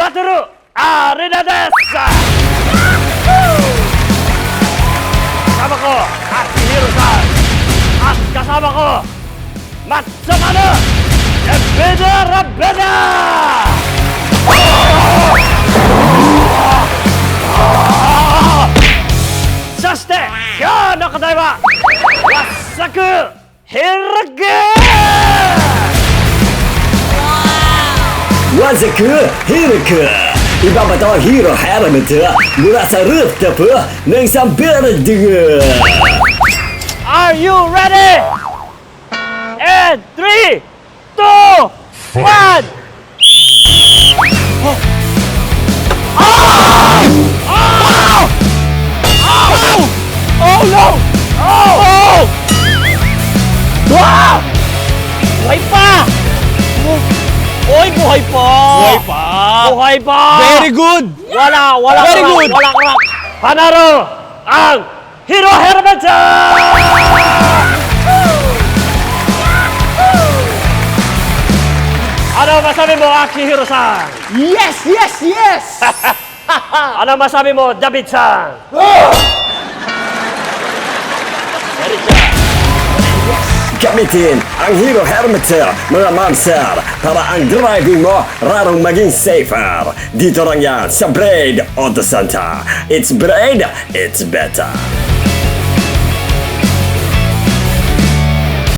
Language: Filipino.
Battle Arena des! Kasama ko ang Hiro-san at kasama ko Matsamana Ebeda Rabeda! Saste,今日の課題はWassaku Hirage! Wassaku Hirage! Ibabato Hero Helmet mula sa rooftop ng isang building. Are you ready? And 3, 2, 1! Oh no! Oh! Wow! Buhay pa! Oy, buhay pa! Buhay pa! Buhay pa! Very good! Wala Very crack, good! wala crack! Panalo ang Hero Helmet! Ano masabi mo, Aki Hiro-san? Yes, yes, yes! Ano masabi mo, David-san? Gamitin ang Hero Helmet, mga mansar, para ang driving mo rarong maging safer. Dito lang yan sa Braid Auto Center. It's Braid, it's better.